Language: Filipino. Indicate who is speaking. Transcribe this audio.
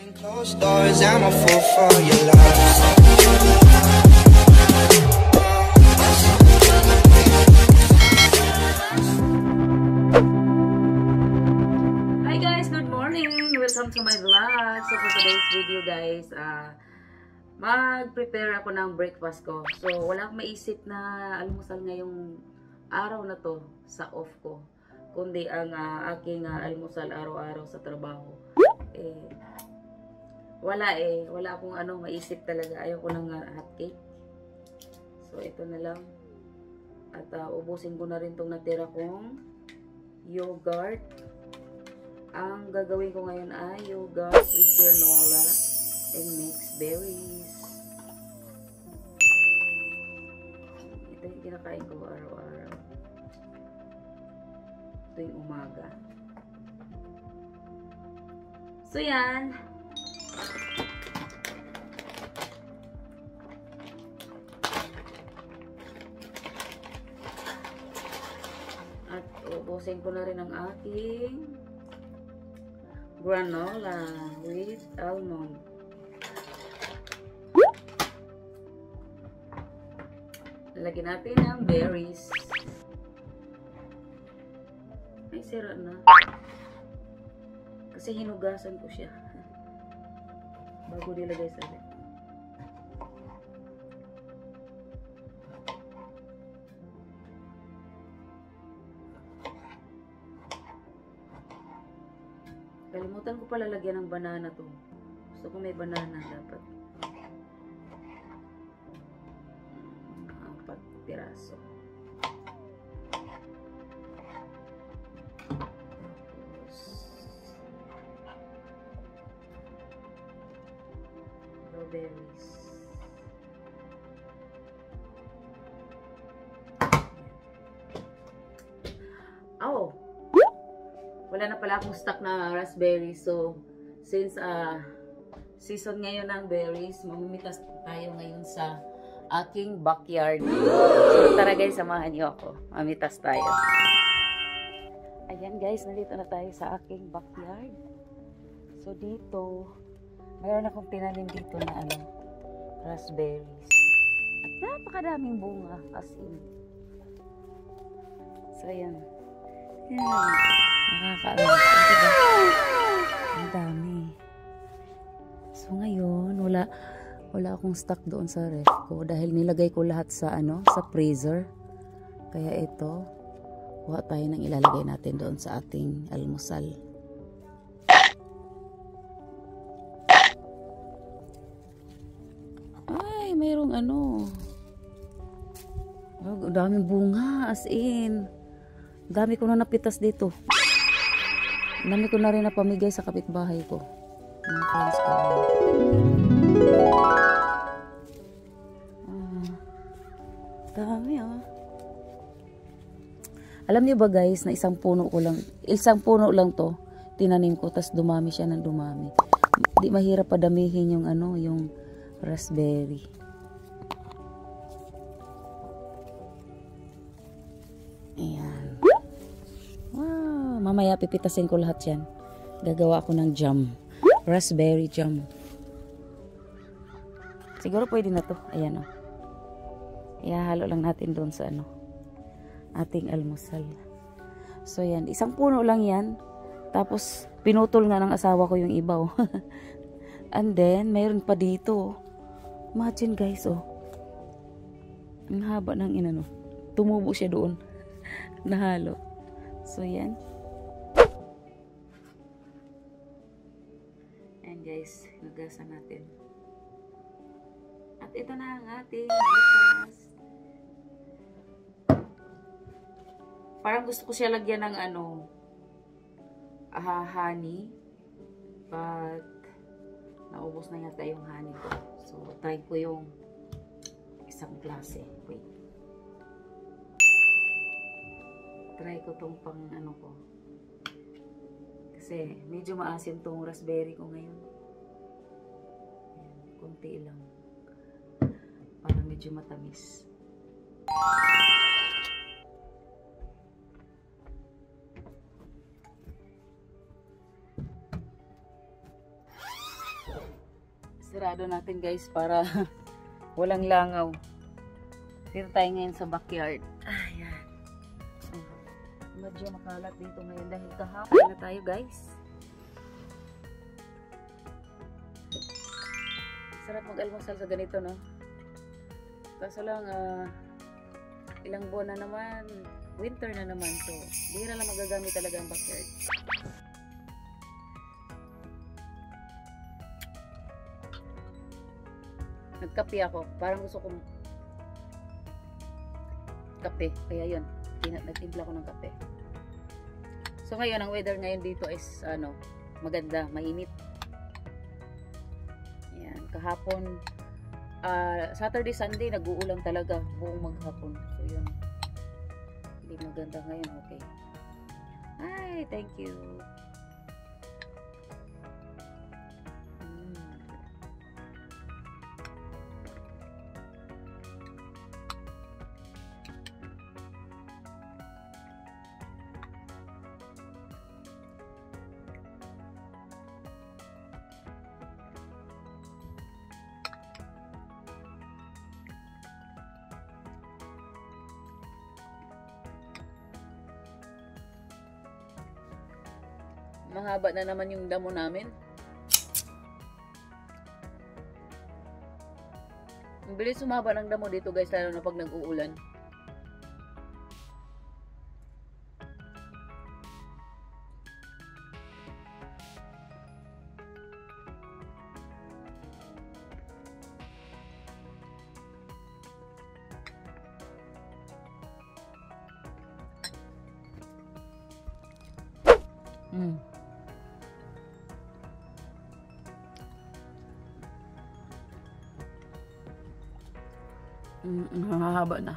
Speaker 1: Closed doors, I'm a fool for your love.
Speaker 2: Hi guys, good morning. Welcome to my vlog. So for today's video guys, mag-prepare ako ng breakfast ko. So wala akong maisip na almusal ngayong araw na to sa off ko, kundi ang aking almusal araw-araw sa trabaho. Wala akong maisip talaga. Ayaw ko ng hot cake. So ito na lang. At ubusin ko na rin tong natira kong yogurt. Ang gagawin ko ngayon ay yogurt with granola and mixed berries. Ito yung kinakain ko araw-araw tuwing umaga. So yan. At ubusin ko na rin ang aking granola with almond. Lagyan natin ang berries. Ay, sira na. Kasi hinugasan ko siya bago nilagay sa ref. Kalimutan ko pala lagyan ng banana to. Gusto ko may banana dapat. 4 piraso. Strawberries. Oh! Wala na pala akong stock na raspberries. So, since season ngayon ng berries, mamimitas tayo ngayon sa aking backyard. So, tara guys, samahan niyo ako. Mamitas tayo. Ayan guys, nandito na tayo sa aking backyard. So, dito, mayroon akong tinanim dito na raspberries. At napakadaming bunga, as in. So, ayan. Ayan. Nakakaalam. Ang dami. So ngayon, wala akong stock doon sa ref ko dahil nilagay ko lahat sa sa freezer. Kaya ito, kuha tayo ng ilalagay natin doon sa ating almusal. Ay, mayroong daming bunga, as in. Dami ko na napitas dito. Dami ko na rin napamigay sa kapitbahay ko. Mga friends ko. Dami Alam niyo ba guys, na isang puno lang to, tinanim ko, tas dumami siya ng dumami. Di mahirap padamihin yung yung raspberry. Ayan. Wow, mamaya pipitasin ko lahat yan. Gagawa ako ng jam. Raspberry jam. Siguro pwede na to. Ayan Ihahalo lang natin doon sa ating almusal. So yan, isang puno lang yan. Tapos pinutol nga ng asawa ko yung iba And then mayroon pa dito. Imagine guys Ang haba ng tumubo siya doon. Nahalo. So yan. And guys, nugasan natin. At ito na ang ating breakfast. Parang gusto ko siya lagyan ng honey. But naubos na yata yung honey ko. So try ko yung isang klase. Wait. Try ko tong pang ko. Kasi medyo maasim tong raspberry ko ngayon. Ayan, konti lang. Para medyo matamis. Sirado natin guys para walang langaw. Dito tayo ngayon sa backyard. Ayan. Medyo makalat dito ngayon dahil kahapon na tayo guys. Sarap mag-almusal sa ganito, no? Kaso lang, ilang buwan na naman, winter na naman, so bihira lang magagamit talaga ang backyard. Nagkape ako, parang gusto kong kape, kaya yun, nagtimpla ko ng kape. So ngayon, ang weather ngayon dito is, maganda, mainit. Yan, kahapon, Saturday, Sunday, nag-uulan talaga buong maghapon. So, yun. Hindi maganda ngayon. Okay. Hi, thank you. Mahaba na naman yung damo namin. Ang bilis sumaba ng damo dito guys, lalo na pag nag-uulan. Mahaba na.